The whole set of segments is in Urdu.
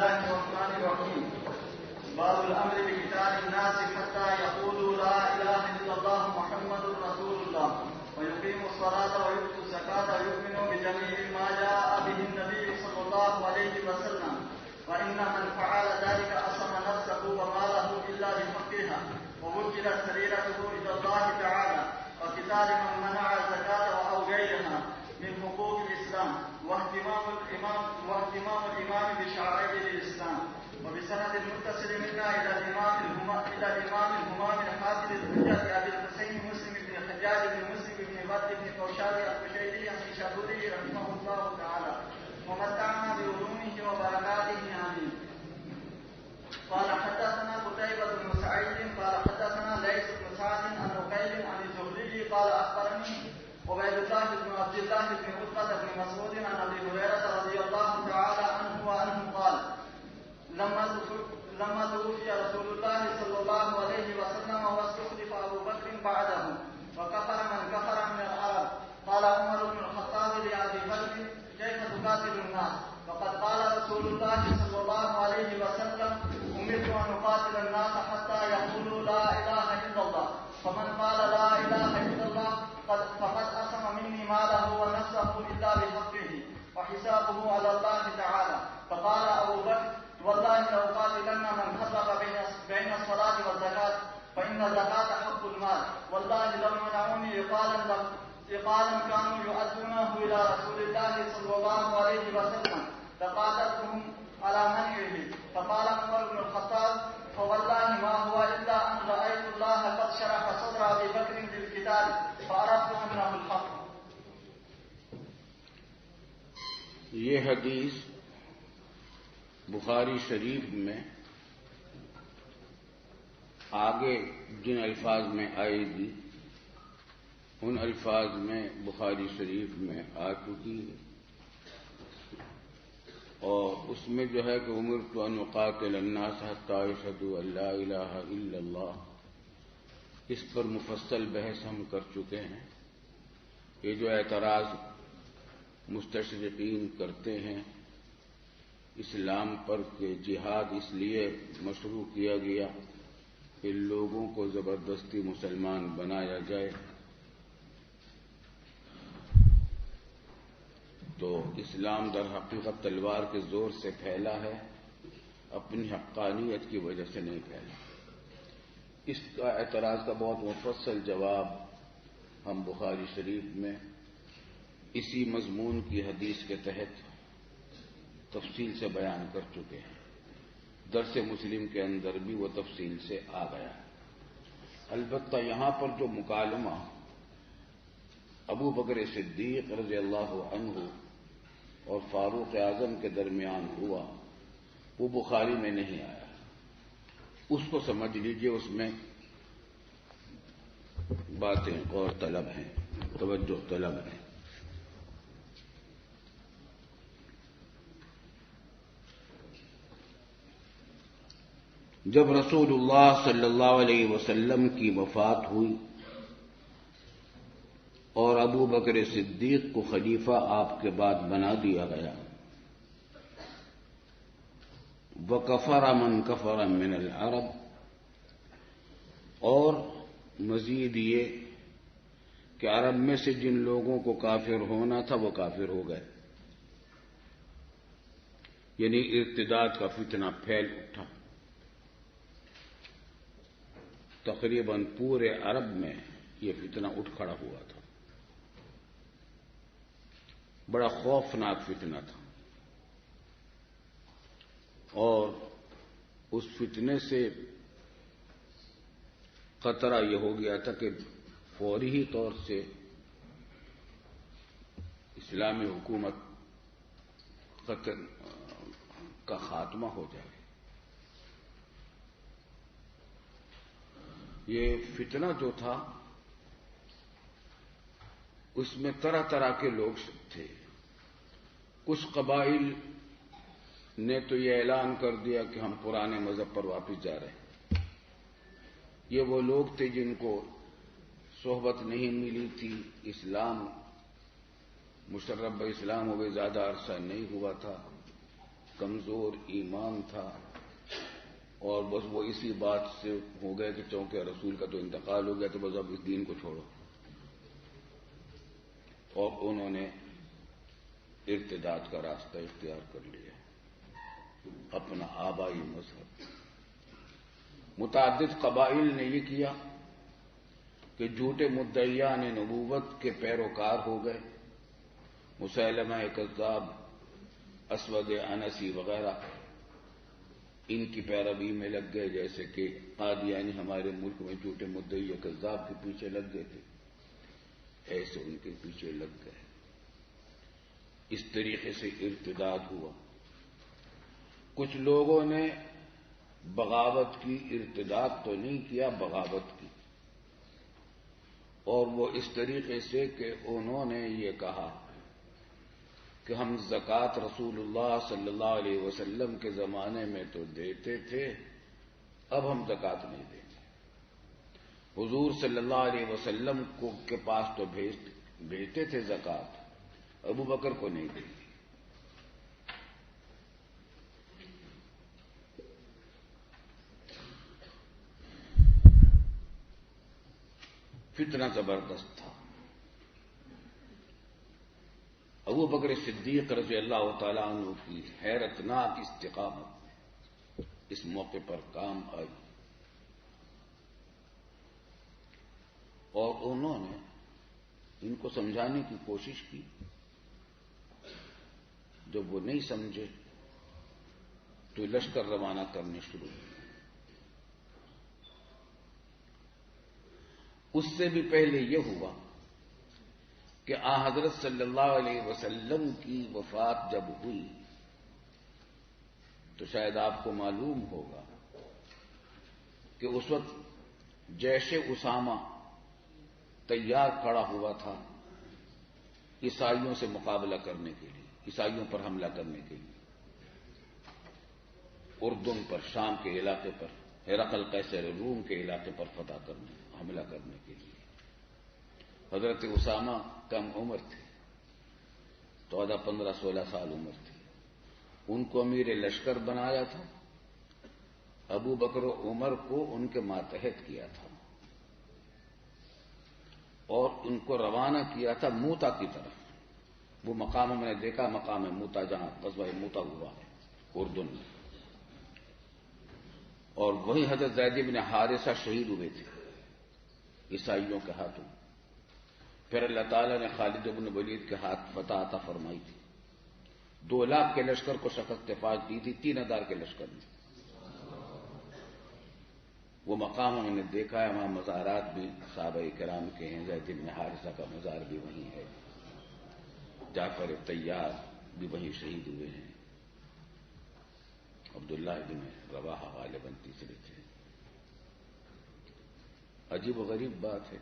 الله الرحمن الرحيم. باب الامر بقتال الناس حتى يقولوا لا اله الا الله محمد رسول الله ويقيموا الصلاه ويؤتوا الزكاه ويؤمنوا بجميع ما جاء به النبي صلى الله عليه وسلم فان من فعل ذلك عصم نفسه وماله الا بحقها ووكلت سريرته الى الله تعالى وقتال من منع الزكاه او غيرها من حقوق الاسلام واهتمام الامام بشعائر الاسلام. وبسند المتصل منا الى الامام الهمام الحافظ الحجه ابي الحسين مسلم بن الحجاج بن مسلم بن بدر بن قوشاد القشيري النيسابوري رحمه الله تعالى ومتعنا بعلومه وبركاته امين. قال حدثنا قتيبة بن سعيد قال حدثنا ليث بن سعد عن عقيل عن الزهري قال اخبرني عبيد الله بن عبد الله بن عتبة بن مسعود عن ابي هريرة رضي الله تعالى عنه وعنه قال لما توفي رسول الله صلى الله عليه وسلم واستخلف ابو بكر بعده وكفر من كفر من العرب قال عمر بن الخطاب لابي بكر كيف تقاتل الناس فقد قال رسول الله صلى الله عليه وسلم امرت ان اقاتل الناس حتى يقولوا لا اله الا الله فمن قال لا اله الا الله فقد أصم مني ماله ونفسه إلا بحقه وحسابه على الله تعالى. فقال أبو بكر والله لأقاتلن من فرق بين الصلاة والزكاة فإن الزكاة حق المال والله لو منعوني إقالا كانوا يؤدونه إلى رسول الله صلى الله عليه وسلم لقاتلتهم على منعه. فقال عمر بن الخطاب فوالله ما هو إلا أن رأيت الله قد شرح صدر أبي بكر بالقتال فعرفت أنه الحق. یہ حدیث بخاری شریف میں آگے جن الفاظ میں آئے گی ان الفاظ میں بخاری شریف میں آ چکی ہے اور اس میں جو ہے کہ امرت ان اقاتل الناس حتی یشہدوا ان لا الہ الا اللہ، اس پر مفصل بحث ہم کر چکے ہیں. یہ جو اعتراض مستشرقین کرتے ہیں اسلام پر کہ جہاد اس لیے مشروع کیا گیا کہ لوگوں کو زبردستی مسلمان بنایا جائے، تو اسلام در حقیقت تلوار کے زور سے پھیلا ہے، اپنی حقانیت کی وجہ سے نہیں پھیلا. اس کا اعتراض کا بہت مفصل جواب ہم بخاری شریف میں اسی مضمون کی حدیث کے تحت تفصیل سے بیان کر چکے ہیں. درس مسلم کے اندر بھی وہ تفصیل سے آ گیا. البتہ یہاں پر جو مکالمہ ابو بکر صدیق رضی اللہ عنہ اور فاروق اعظم کے درمیان ہوا وہ بخاری میں نہیں آیا. اس کو سمجھ لیجئے، اس میں باتیں اور طلب ہیں، توجہ طلب ہیں. جب رسول اللہ صلی اللہ علیہ وسلم کی وفات ہوئی اور ابو بکر صدیق کو خلیفہ آپ کے بعد بنا دیا گیا، وَكَفَرَ مَنْ كَفَرَ مِنَ الْعَرَبِ، اور مزید یہ کہ عرب میں سے جن لوگوں کو کافر ہونا تھا وہ کافر ہو گئے، یعنی ارتداد کا فتنہ پھیل اٹھا. تقریباً پورے عرب میں یہ فتنہ اٹھ کھڑا ہوا تھا. بڑا خوفناک فتنہ تھا اور اس فتنے سے خطرہ یہ ہو گیا تھا کہ فوری ہی طور سے اسلامی حکومت کا خاتمہ ہو جائے. یہ فتنہ جو تھا اس میں طرح طرح کے لوگ تھے. کچھ قبائل نے تو یہ اعلان کر دیا کہ ہم پرانے مذہب پر واپس جا رہے ہیں. یہ وہ لوگ تھے جن کو صحبت نہیں ملی تھی، اسلام مشرب اسلام ہوئے زیادہ عرصہ نہیں ہوا تھا، کمزور ایمان تھا اور بس وہ اسی بات سے ہو گئے کہ چونکہ رسول کا تو انتقال ہو گیا تو بس اب اس دین کو چھوڑو، اور انہوں نے ارتداد کا راستہ اختیار کر لیا، اپنا آبائی مذہب۔ متعدد قبائل نے یہ کیا کہ جھوٹے مدعیان نبوت کے پیروکار ہو گئے، مسیلمہ کذاب، اسود انسی وغیرہ ان کی پیروی میں لگ گئے، جیسے کہ قادیانی ہمارے ملک میں جھوٹے مدعی کذاب کے پیچھے لگ گئے تھے، ایسے ان کے پیچھے لگ گئے۔ اس طریقے سے ارتداد ہوا۔ کچھ لوگوں نے بغاوت کی، ارتداد تو نہیں کیا، بغاوت کی، اور وہ اس طریقے سے کہ انہوں نے یہ کہا کہ ہم زکوٰۃ رسول اللہ صلی اللہ علیہ وسلم کے زمانے میں تو دیتے تھے، اب ہم زکوٰۃ نہیں دیں گے۔ حضور صلی اللہ علیہ وسلم کے پاس تو بھیجتے تھے زکوٰۃ، ابو بکر کو نہیں دیں گے۔ فتنہ زبردست تھا۔ ابو بکر صدیق رضی اللہ تعالیٰ عنہ کی حیرتناک استقامت اس موقع پر کام آئی، اور انہوں نے ان کو سمجھانے کی کوشش کی۔ جب وہ نہیں سمجھے تو لشکر روانہ کرنے شروع ہوئے۔ اس سے بھی پہلے یہ ہوا کہ حضرت صلی اللہ علیہ وسلم کی وفات جب ہوئی تو شاید آپ کو معلوم ہوگا کہ اس وقت جیش اسامہ تیار کھڑا ہوا تھا عیسائیوں سے مقابلہ کرنے کے لیے، عیسائیوں پر حملہ کرنے کے لیے، اردن پر، شام کے علاقے پر، ہرقل قیصر روم کے علاقے پر فتح کرنے، حملہ کرنے کے لیے۔ حضرت اسامہ کم عمر تھے، 14، 15، 16 سال عمر تھی۔ ان کو امیر لشکر بنایا تھا، ابو بکر و عمر کو ان کے ماتحت کیا تھا، اور ان کو روانہ کیا تھا موتا کی طرف۔ وہ مقام میں نے دیکھا، مقام موتا، جہاں غزوہ موتا ہوا ہے اردن میں، اور وہی حضرت زید بن حارثہ شہید ہوئے تھے عیسائیوں کے ہاتھوں۔ پھر اللہ تعالیٰ نے خالد بن ولید کے ہاتھ فتح عطا فرمائی تھی۔ 2 لاکھ کے لشکر کو شکست فاش دی تھی 3000 کے لشکر میں۔ وہ مقام میں نے دیکھا ہے، وہاں مزارات بھی صحابہ کرام کے ہیں، زید بن حارثہ کا مزار بھی وہیں ہے، جعفر طیار بھی وہیں شہید ہوئے ہیں، عبداللہ بن رواحہ غالباً تیسرے تھے۔ عجیب و غریب بات ہے،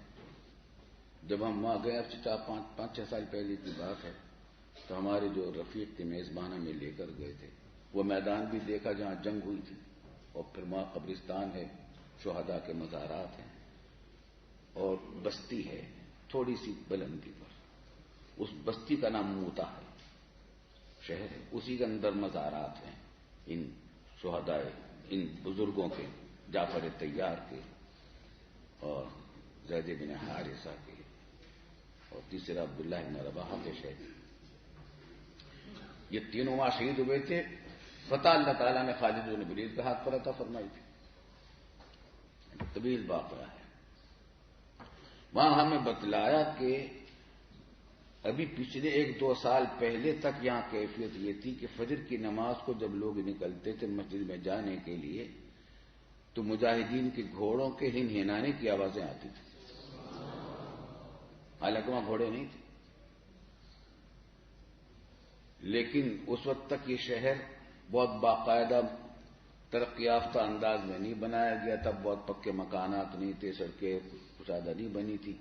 جب ہم وہاں گئے، اب 5-6 سال پہلے کی بات ہے، تو ہمارے جو رفیق تھے میزبان میں لے کر گئے تھے، وہ میدان بھی دیکھا جہاں جنگ ہوئی تھی، اور پھر وہاں قبرستان ہے، شہداء کے مزارات ہیں، اور بستی ہے تھوڑی سی بلندی پر، اس بستی کا نام موتا ہے، شہر ہے، اسی کے اندر مزارات ہیں ان شہداء، ان بزرگوں کے، جعفر طیار کے اور زید بن حارثہ کے، اور تیسرا عبداللہ بن رواحہ کے شہید۔ یہ تینوں وہاں شہید ہوئے تھے۔ فتح اللہ تعالیٰ نے خالد بن ولید کے ہاتھ پر عطا فرمائی تھی۔ طویل واقعہ ہے۔ وہاں ہمیں بتلایا کہ ابھی پچھلے 1-2 سال پہلے تک یہاں کیفیت یہ تھی کہ فجر کی نماز کو جب لوگ نکلتے تھے مسجد میں جانے کے لیے تو مجاہدین کے گھوڑوں کے ہنہنانے کی آوازیں آتی تھیں، حالانکہ وہاں گھوڑے نہیں تھے۔ لیکن اس وقت تک یہ شہر بہت باقاعدہ ترقی یافتہ انداز میں نہیں بنایا گیا تھا، بہت پکے مکانات نہیں تھے، سڑکیں کشادہ نہیں بنی تھی۔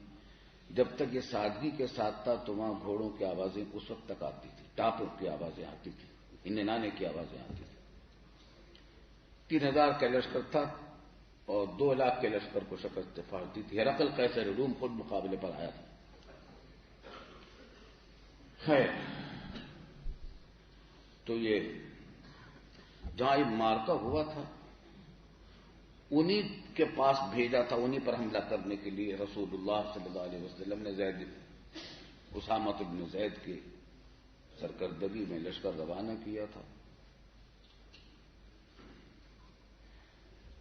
جب تک یہ سادگی کے ساتھ تھا تو وہاں گھوڑوں کی آوازیں اس وقت تک آتی تھی، ٹاپوں کی آوازیں آتی تھی، ہنہنانے کی آوازیں آتی تھی۔ 3000 کا لشکر تھا اور 2 لاکھ کے لشکر کو شکست فاش دی تھی۔ ہرقل قیصر روم خود مقابلے پر آیا تھا۔ خیر، تو یہ جہاں یہ مارکا ہوا تھا انہی کے پاس بھیجا تھا، انہی پر حملہ کرنے کے لیے رسول اللہ صلی اللہ علیہ وسلم نے اسامہ بن زید کی سرکردگی میں لشکر روانہ کیا تھا۔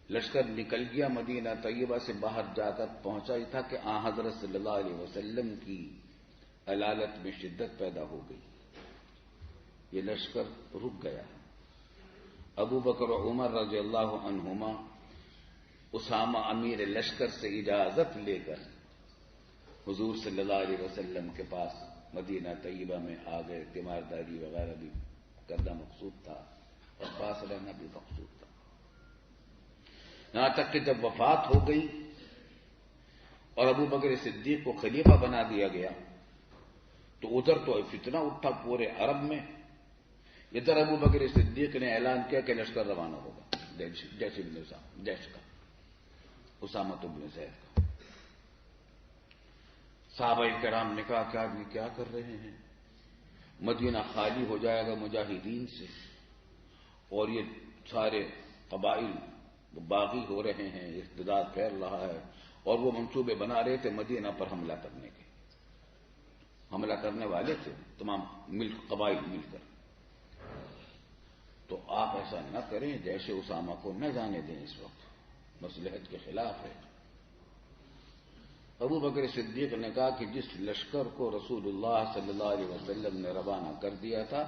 لشکر نکل گیا، مدینہ طیبہ سے باہر جا کر پہنچا ہی تھا کہ آن حضرت صلی اللہ علیہ وسلم کی علالت میں شدت پیدا ہو گئی، یہ لشکر رک گیا۔ ابو بکر و عمر رضی اللہ عنہما اسامہ امیر لشکر سے اجازت لے کر حضور صلی اللہ علیہ وسلم کے پاس مدینہ طیبہ میں آ گئے۔ تیمارداری وغیرہ بھی کرنا مقصود تھا اور پاس رہنا بھی مقصود تھا، یہاں تک کہ جب وفات ہو گئی اور ابو بکر صدیق کو خلیفہ بنا دیا گیا تو ادھر تو فتنہ اٹھا پورے عرب میں، ادھر ابو بکر صدیق نے اعلان کیا کہ لشکر روانہ ہوگا جیش کا، اسامہ بن زید کا۔ صحابہ کرام نے کہا کہ آدمی کیا کر رہے ہیں، مدینہ خالی ہو جائے گا مجاہدین سے اور یہ سارے قبائل باغی ہو رہے ہیں، اقتدار پھیل رہا ہے، اور وہ منصوبے بنا رہے تھے مدینہ پر حملہ کرنے کے، حملہ کرنے والے تھے تمام قبائل مل کر۔ تو آپ ایسا نہ کریں، جیسے اسامہ کو نہ جانے دیں، اس وقت مصلحت کے خلاف ہے۔ ابو بکر صدیق نے کہا کہ جس لشکر کو رسول اللہ صلی اللہ علیہ وسلم نے روانہ کر دیا تھا،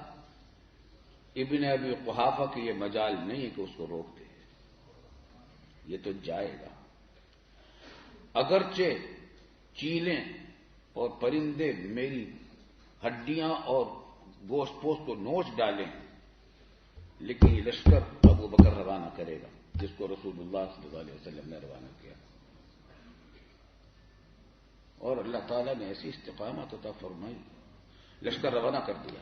ابن ابی قحافہ کی یہ مجال نہیں ہے کہ اس کو روک دے، یہ تو جائے گا۔ اگرچہ چیلیں اور پرندے میری ہڈیاں اور گوشت پوست کو نوچ ڈالیں، لیکن یہ لشکر ابو بکر روانہ کرے گا جس کو رسول اللہ صلی اللہ علیہ وسلم نے روانہ کیا۔ اور اللہ تعالیٰ نے ایسی استقامت عطا فرمائی، لشکر روانہ کر دیا۔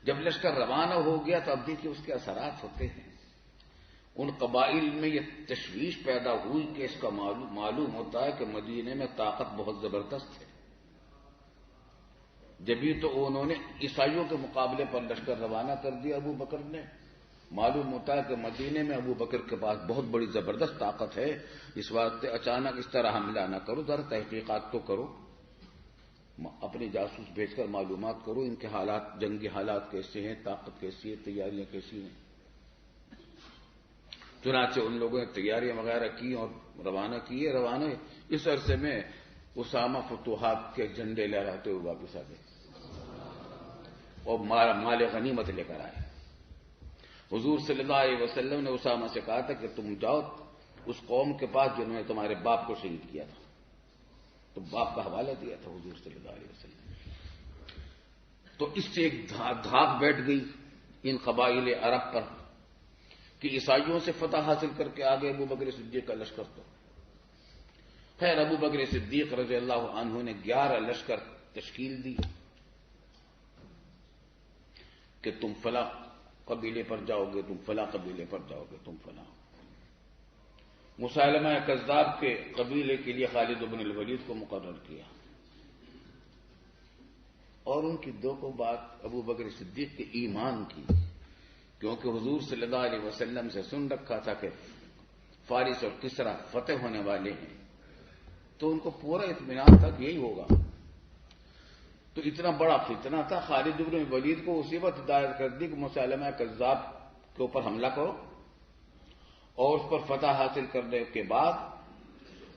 جب لشکر روانہ ہو گیا تو اب دیکھیے اس کے اثرات ہوتے ہیں۔ ان قبائل میں یہ تشویش پیدا ہوئی کہ اس کا معلوم ہوتا ہے کہ مدینے میں طاقت بہت زبردست ہے، جبھی تو انہوں نے عیسائیوں کے مقابلے پر لشکر روانہ کر دیا ابو بکر نے۔ معلوم ہوتا ہے کہ مدینے میں ابو بکر کے پاس بہت بڑی زبردست طاقت ہے، اس واسطے اچانک اس طرح حملہ نہ کرو، ذرا تحقیقات تو کرو، اپنے جاسوس بھیج کر معلومات کرو ان کے حالات، جنگی حالات کیسے ہیں، طاقت کیسی ہے، تیاریاں کیسی ہیں۔ چنانچہ ان لوگوں نے تیاریاں وغیرہ کی اور روانہ کیے۔ روانہ اس عرصے میں اسامہ فتوحات کے جھنڈے لہراتے ہوئے واپس آ گئے اور مال غنیمت لے کر آئے۔ حضور صلی اللہ علیہ وسلم نے اسامہ سے کہا تھا کہ تم جاؤ اس قوم کے پاس جنہوں نے تمہارے باپ کو شہید کیا تھا، تو باپ کا حوالہ دیا تھا حضور صلی اللہ علیہ وسلم۔ تو اس سے ایک دھاک بیٹھ گئی ان قبائل عرب پر کہ عیسائیوں سے فتح حاصل کر کے آگے ابو بکر صدیق کا لشکر تو خیر ابو بکر صدیق رضی اللہ عنہ نے 11 لشکر تشکیل دی کہ تم فلاں قبیلے پر جاؤ گے، تم فلاں قبیلے پر جاؤ گے، تم فلاں۔ مسیلمہ کذاب کے قبیلے کے لیے خالد بن الولید کو مقرر کیا، اور ان کی دو کو بات ابو بکر صدیق کے ایمان کی، کیونکہ حضور صلی اللہ علیہ وسلم سے سن رکھا تھا کہ فارس اور کسرا فتح ہونے والے ہیں، تو ان کو پورا اطمینان تھا کہ یہی ہوگا۔ تو اتنا بڑا فتنہ تھا، خالد بن ولید کو اسی وقت ہدایت کر دی کہ مسیلمہ کذاب کے اوپر حملہ کرو اور اس پر فتح حاصل کرنے کے بعد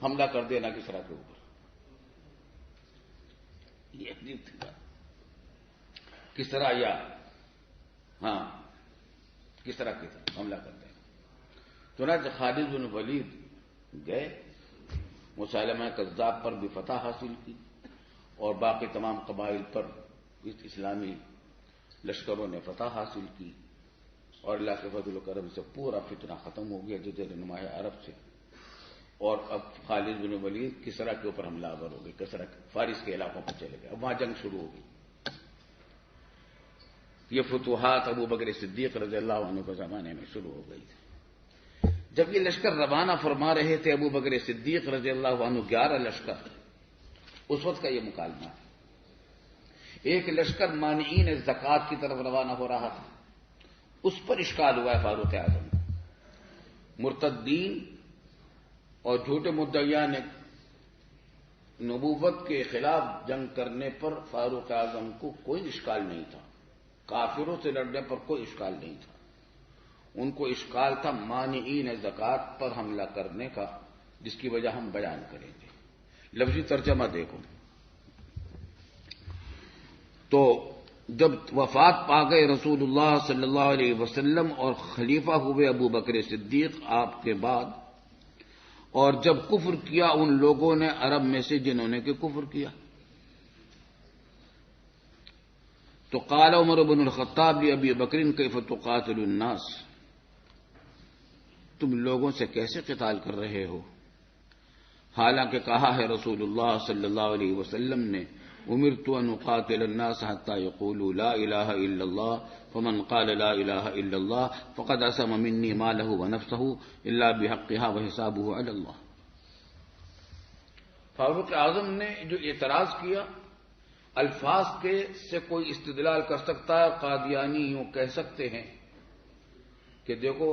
حملہ کر دینا کسرا کے اوپر۔ یہ عجیب تھی بات، کسرا یا کسرا کی حملہ کر دینا۔ چنانچہ خالد بن ولید گئے، مسیلمہ کذاب پر بھی فتح حاصل کی اور باقی تمام قبائل پر اس اسلامی لشکروں نے فتح حاصل کی، اور اللہ کے فضل و کرم سے پورا فتنہ ختم ہو گیا جزیرہ نما عرب سے۔ اور اب خالد بن ولید کسرا کے اوپر حملہ آور ہو گئی، کسرا فارس کے علاقوں پر چلے گئے، اب وہاں جنگ شروع ہو گئی۔ یہ فتوحات ابو بکر صدیق رضی اللہ عنہ کے زمانے میں شروع ہو گئی تھی۔ جب یہ لشکر روانہ فرما رہے تھے ابو بکر صدیق رضی اللہ عنہ 11 لشکر، اس وقت کا یہ مکالمہ ہے۔ ایک لشکر مانعین زکوٰۃ کی طرف روانہ ہو رہا تھا، اس پر اشکال ہوا ہے فاروق اعظم کو. مرتدین اور جھوٹے مدعیان نبوت کے خلاف جنگ کرنے پر فاروق اعظم کو کوئی اشکال نہیں تھا. کافروں سے لڑنے پر کوئی اشکال نہیں تھا. ان کو اشکال تھا مانعین زکوٰۃ پر حملہ کرنے کا، جس کی وجہ ہم بیان کریں گے. لفظی ترجمہ دیکھو. تو جب وفات پا گئے رسول اللہ صلی اللہ علیہ وسلم اور خلیفہ ہوئے ابو بکر صدیق آپ کے بعد، اور جب کفر کیا ان لوگوں نے عرب میں سے جنہوں نے کہ کفر کیا، تو قال عمر بن الخطاب لابی بکر کیف تقاتل الناس، تم لوگوں سے کیسے قتال کر رہے ہو؟ حالانکہ کہا ہے رسول اللہ صلی اللہ علیہ وسلم نے امرت ان اقاتل الناس حتى يقولوا لا الہ الا اللہ فمن قال لا الہ الا اللہ فقد عصم منی مالہ ونفسہ الا بحقها وحسابہ علی اللہ. فاروق اعظم نے جو اعتراض کیا، الفاظ کے سے کوئی استدلال کر سکتا ہے. قادیانی یوں کہہ سکتے ہیں کہ دیکھو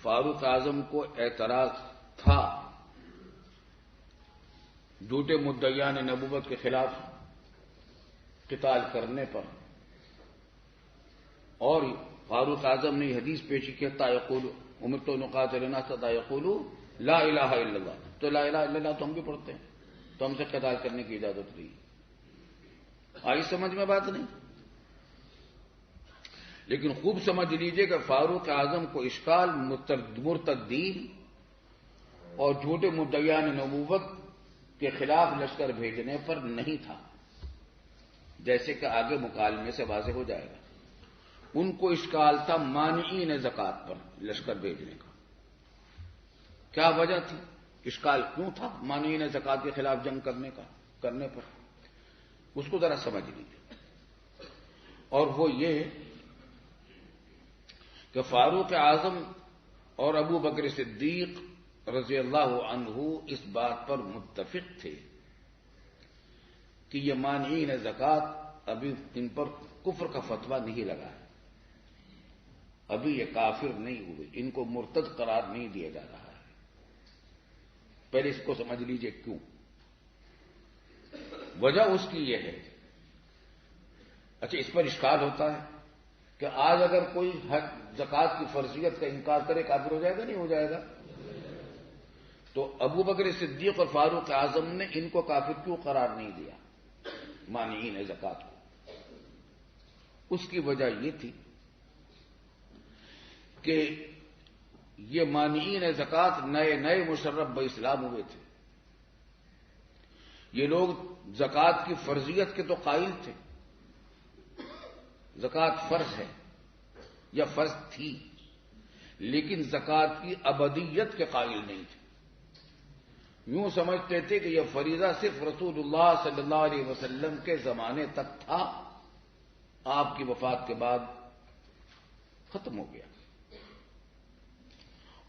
فاروق اعظم کو اعتراض تھا جھوٹے مدعیان نبوت کے خلاف قتال کرنے پر، اور فاروق اعظم نے یہ حدیث پیشی کی حتی یقول امرت ان اقاتل الناس حتی یقولوا لا الہ الا اللہ. تو لا الہ الا اللہ تو ہم بھی پڑھتے ہیں، تو ہم سے قتال کرنے کی اجازت نہیں. آئی سمجھ میں بات نہیں؟ لیکن خوب سمجھ لیجئے کہ فاروق اعظم کو اشکال مرتدین اور جھوٹے مدعیان نبوت کے خلاف لشکر بھیجنے پر نہیں تھا، جیسے کہ آگے مکالمے سے واضح ہو جائے گا. ان کو اشکال تھا مانعین زکوٰۃ پر لشکر بھیجنے کا. کیا وجہ تھی؟ اشکال کیوں تھا مانعین زکوٰۃ کے خلاف جنگ کرنے پر؟ اس کو ذرا سمجھ لیجیے. اور وہ یہ کہ فاروق اعظم اور ابو بکر صدیق رضی اللہ عنہ اس بات پر متفق تھے کہ یہ مانعین زکوٰۃ ابھی ان پر کفر کا فتویٰ نہیں لگا ہے، ابھی یہ کافر نہیں ہوئے، ان کو مرتد قرار نہیں دیا جا رہا ہے. پہلے اس کو سمجھ لیجئے کیوں. وجہ اس کی یہ ہے. اچھا، اس پر اشکال ہوتا ہے کہ آج اگر کوئی زکوٰۃ کی فرضیت کا انکار کرے کافر ہو جائے گا؟ نہیں ہو جائے گا. تو ابو بکر صدیق اور فاروق اعظم نے ان کو کافر کیوں قرار نہیں دیا مانعین زکوٰۃ کو؟ اس کی وجہ یہ تھی کہ یہ مانعین زکوٰۃ نئے مشرف باسلام ہوئے تھے. یہ لوگ زکوٰۃ کی فرضیت کے تو قائل تھے، زکوٰۃ فرض ہے یا فرض تھی، لیکن زکوٰۃ کی ابدیت کے قائل نہیں تھے. یوں سمجھتے تھے کہ یہ فریضہ صرف رسول اللہ صلی اللہ علیہ وسلم کے زمانے تک تھا، آپ کی وفات کے بعد ختم ہو گیا.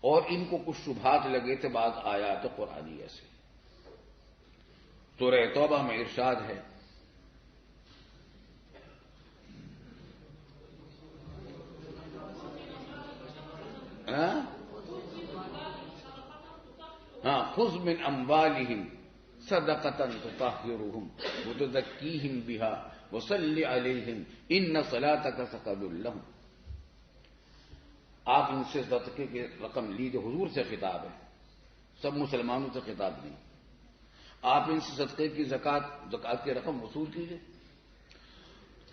اور ان کو کچھ شبہات لگے تھے بعض آیات قرآنیہ سے. سورہ توبہ میں ارشاد ہے خذ من اموالہم صدقۃ تطہرہم وتزکیہم بہا وصلی علیہم ان صلاتک سکن لہم. آپ ان سے صدقے کی رقم لیجیے. حضور سے خطاب ہے، سب مسلمانوں سے خطاب نہیں. آپ ان سے صدقے کی زکوٰۃ کی رقم وصول کیجیے.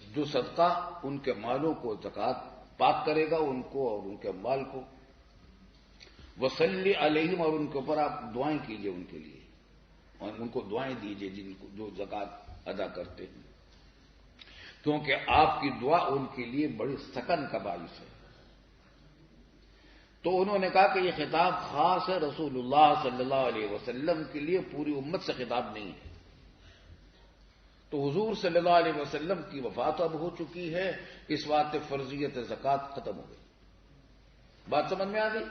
جو صدقہ ان کے مالوں کو زکوٰۃ پاک کرے گا ان کو اور ان کے مال کو. وصلی علیہم، اور ان کے اوپر آپ دعائیں کیجیے ان کے لیے، اور ان کو دعائیں دیجیے جن کو جو زکوٰۃ ادا کرتے ہیں، کیونکہ آپ کی دعا ان کے لیے بڑی سکن کا باعث ہے. تو انہوں نے کہا کہ یہ خطاب خاص ہے رسول اللہ صلی اللہ علیہ وسلم کے لیے، پوری امت سے خطاب نہیں ہے. تو حضور صلی اللہ علیہ وسلم کی وفات اب ہو چکی ہے، اس واسطے فرضیت زکوٰۃ ختم ہو گئی. بات سمجھ میں آ گئی؟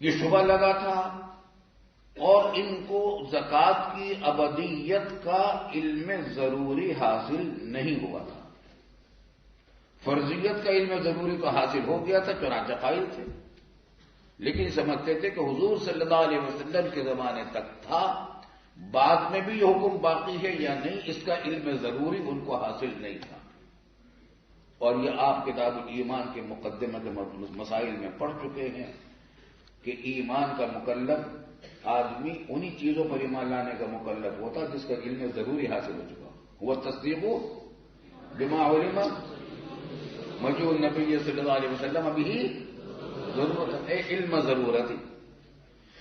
یہ شبہ لگا تھا، اور ان کو زکوٰۃ کی ابدیت کا علم ضروری حاصل نہیں ہوا تھا. فرضیت کا علم ضروری تو حاصل ہو گیا تھا، چنانچہ قائل تھے، لیکن سمجھتے تھے کہ حضور صلی اللہ علیہ وسلم کے زمانے تک تھا، بعد میں بھی یہ حکم باقی ہے یا نہیں، اس کا علم ضروری ان کو حاصل نہیں تھا۔ اور یہ آپ کتاب ایمان کے مقدمہ کے مسائل میں پڑھ چکے ہیں کہ ایمان کا مکلف آدمی انہی چیزوں پر ایمان لانے کا مکلف ہوتا جس کا علم ضروری حاصل ہو چکا ہوا۔ تصدیق بما علم مجیء النبی صلی اللہ علیہ وسلم ابھی ضرورت ہے، علم ضرورت۔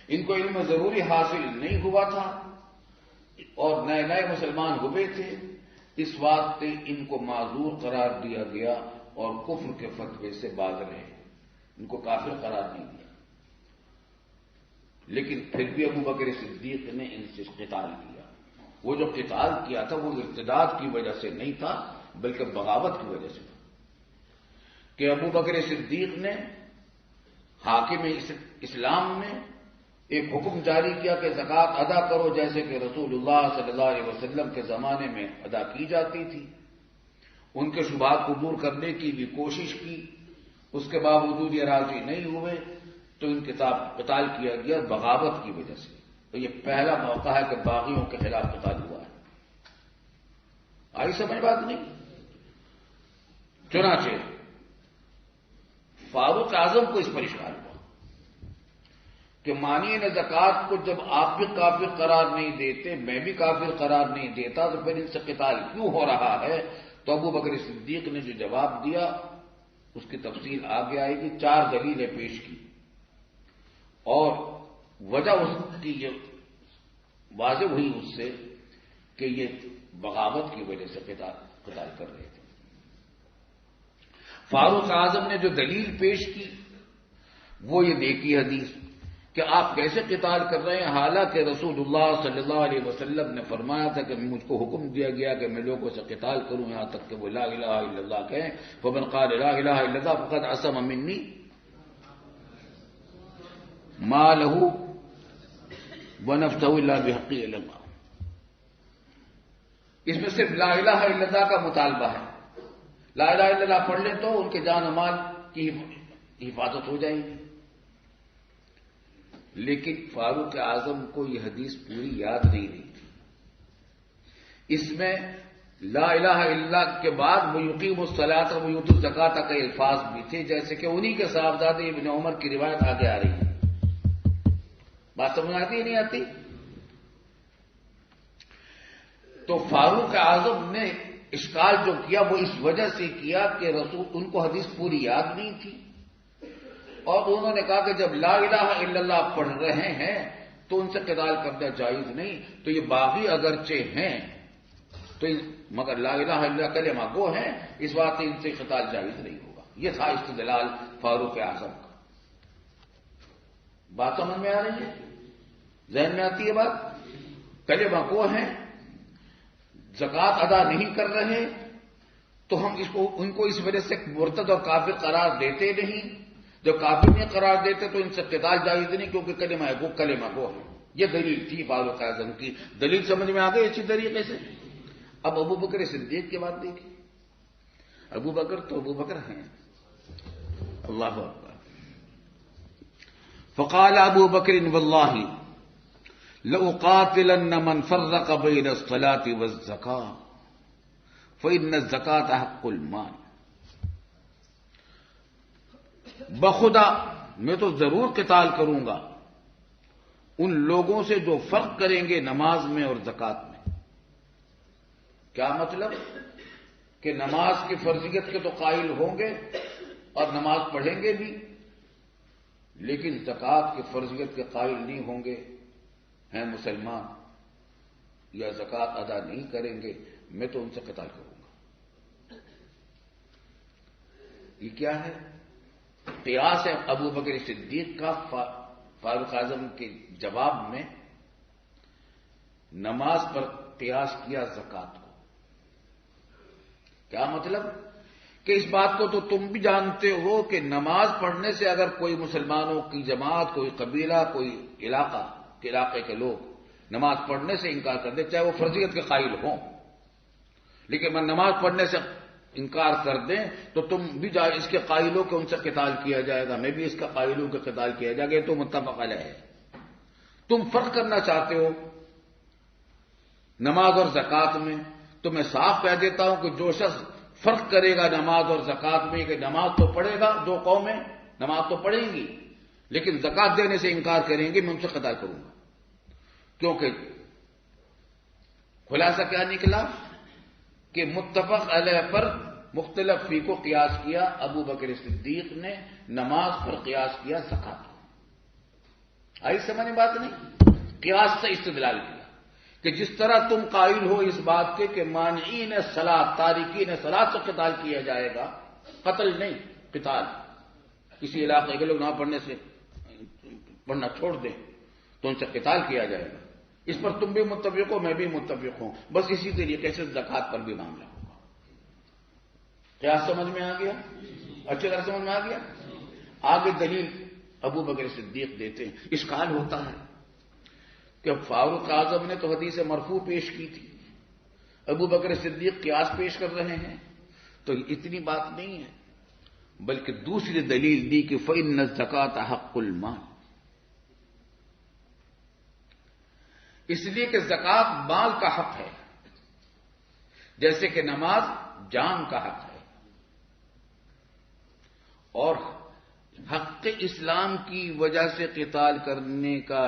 ان کو علم ضروری حاصل نہیں ہوا تھا اور نئے نئے مسلمان ہوئے تھے، اس واسطے ان کو معذور قرار دیا گیا اور کفر کے فتوے سے باز رہے، ان کو کافر قرار نہیں دیا۔ لیکن پھر بھی ابو بکر صدیق نے ان سے قتال کیا۔ وہ جو قتال کیا تھا وہ ارتداد کی وجہ سے نہیں تھا بلکہ بغاوت کی وجہ سے تھا کہ ابو بکر صدیق نے حاکم اسلام میں ایک حکم جاری کیا کہ زکوٰۃ ادا کرو جیسے کہ رسول اللہ صلی اللہ علیہ وسلم کے زمانے میں ادا کی جاتی تھی۔ ان کے شبہات کو دور کرنے کی بھی کوشش کی، اس کے باوجود یہ راضی نہیں ہوئے تو ان قتال کیا گیا بغاوت کی وجہ سے۔ تو یہ پہلا موقع ہے کہ باغیوں کے خلاف قتال ہوا ہے۔ آئی سمجھ بات نہیں؟ چنانچہ فاروق اعظم کو اس پر اشکال ہوا کہ مانعین زکوٰۃ کو جب آپ بھی کافر قرار نہیں دیتے، میں بھی کافر قرار نہیں دیتا، تو پھر ان سے قتال کیوں ہو رہا ہے؟ تو ابو بکر صدیق نے جو جواب دیا اس کی تفصیل آگے آئے گی۔ 4 دلیلیں پیش کی اور وجہ اس کی یہ واضح ہوئی اس سے کہ یہ بغاوت کی وجہ سے قتال کر رہے تھے۔ فاروق اعظم نے جو دلیل پیش کی وہ یہ دیکھی حدیث کہ آپ کیسے قتال کر رہے ہیں، حالانکہ رسول اللہ صلی اللہ علیہ وسلم نے فرمایا تھا کہ مجھ کو حکم دیا گیا کہ میں لوگوں سے قتال کروں یہاں تک کہ وہ لا الہ الا اللہ کہیں، فمن قال لا الہ الا اللہ فقد عصم منی مالہ ونفسہ الا بحق علما۔ اس میں صرف لا الہ الا اللہ کا مطالبہ ہے، لا الہ الا اللہ پڑھ لیں تو ان کے جان و مال کی حفاظت ہو جائے گی۔ لیکن فاروق اعظم کو یہ حدیث پوری یاد نہیں رہی تھی، اس میں لا الہ الا اللہ کے بعد وَيُقِيمُ الصَّلَاةَ وَيُؤْتُوا الزَّكَاةَ کے الفاظ بھی تھے، جیسے کہ انہی کے صاحبزادے ابن عمر کی روایت آگے آ رہی ہے۔ بات سمجھ آتی ہے نہیں آتی؟ تو فاروق اعظم نے اشکال جو کیا وہ اس وجہ سے کیا کہ رسول ان کو حدیث پوری یاد نہیں تھی اور انہوں نے کہا کہ جب لا الہ الا اللہ پڑھ رہے ہیں تو ان سے قتال کرنا جائز نہیں، تو یہ باغی اگرچہ ہیں تو مگر لا الہ الا اللہ کلمہ گو ہیں، اس بات سے ان سے قتال جائز نہیں ہوگا۔ یہ تھا استدلال فاروق اعظم کا۔ بات سمجھ میں آ رہی ہے؟ ذہن میں آتی ہے بات؟ کلمہ گو ہیں، زکوٰۃ ادا نہیں کر رہے تو ہم ان کو اس وجہ سے مرتد اور کافر قرار دیتے نہیں، جب کافر نہیں قرار دیتے تو ان سے قتال جائز نہیں کیونکہ کلمہ گو ہے۔ یہ دلیل تھی فاروق اعظم کی۔ دلیل سمجھ میں آ گئی اچھی طریقے سے؟ اب ابو بکر صدیق کی بات دیکھیں۔ ابو بکر تو ابو بکر ہیں، اللہ اکبر۔ فقال ابو بکر واللہ لأقاتلن من فرق بین الصلاة والزکاة فإن الزکاة حق المال۔ بخدا میں تو ضرور قتال کروں گا ان لوگوں سے جو فرق کریں گے نماز میں اور زکوٰۃ میں۔ کیا مطلب؟ کہ نماز کی فرضیت کے تو قائل ہوں گے اور نماز پڑھیں گے بھی، لیکن زکوٰۃ کی فرضیت کے قائل نہیں ہوں گے، ہیں مسلمان یا زکوٰۃ ادا نہیں کریں گے، میں تو ان سے قتال کروں گا۔ یہ کیا ہے؟ قیاس ہے ابو بکر صدیق کا فاروق اعظم کے جواب میں نماز پر قیاس کیا زکوٰۃ کو۔ کیا مطلب؟ کہ اس بات کو تو تم بھی جانتے ہو کہ نماز پڑھنے سے اگر کوئی مسلمانوں کی جماعت، کوئی قبیلہ، کوئی علاقے کے لوگ نماز پڑھنے سے انکار کر دے، چاہے وہ فرضیت کے قائل ہوں، لیکن میں نماز پڑھنے سے انکار کر دیں تو تم بھی اس کے قائلوں کے ان سے قتال کیا جائے گا، میں بھی اس کا قائلوں کے قتال کیا جائے گا، یہ تو متفق علیہ ہے۔ تم فرق کرنا چاہتے ہو نماز اور زکوٰۃ میں، تو میں صاف کہہ دیتا ہوں کہ جو شخص فرق کرے گا نماز اور زکوٰۃ میں کہ نماز تو پڑھے گا، دو قومیں نماز تو پڑھیں گی لیکن زکوٰۃ دینے سے انکار کریں گے، میں ان سے قتال کروں گا۔ کیونکہ خلاصہ کیا نکلا کہ متفق علیہ پر مختلف فی کو قیاس کیا ابو بکر صدیق نے، نماز پر قیاس کیا زکوٰۃ۔ آئی سمجھ میں بات نہیں؟ قیاس سے استدلال کیا کہ جس طرح تم قائل ہو اس بات کے کہ مانعین صلاۃ، تارکین صلاۃ سے قتال کیا جائے گا، قتل نہیں قتال، کسی علاقے کے لوگ نہ پڑھنا چھوڑ دیں تو ان سے قتال کیا جائے گا، اس پر تم بھی متفق ہو، میں بھی متفق ہوں، بس اسی طریقے سے زکوٰۃ پر بھی معاملہ ہوگا۔ کیا سمجھ میں آ گیا؟ اچھی طرح سمجھ میں آ گیا؟ آگے دلیل ابو بکر صدیق دیتے ہیں۔ اشکال ہوتا ہے کہ فاروق اعظم نے تو حدیث مرفوع پیش کی تھی، ابو بکر صدیق قیاس پیش کر رہے ہیں، تو اتنی بات نہیں ہے، بلکہ دوسری دلیل دی کہ فإن الزکاۃ حق المال، اس لیے کہ زکوٰۃ مال کا حق ہے، جیسے کہ نماز جان کا حق ہے، اور حق اسلام کی وجہ سے قتال کرنے کا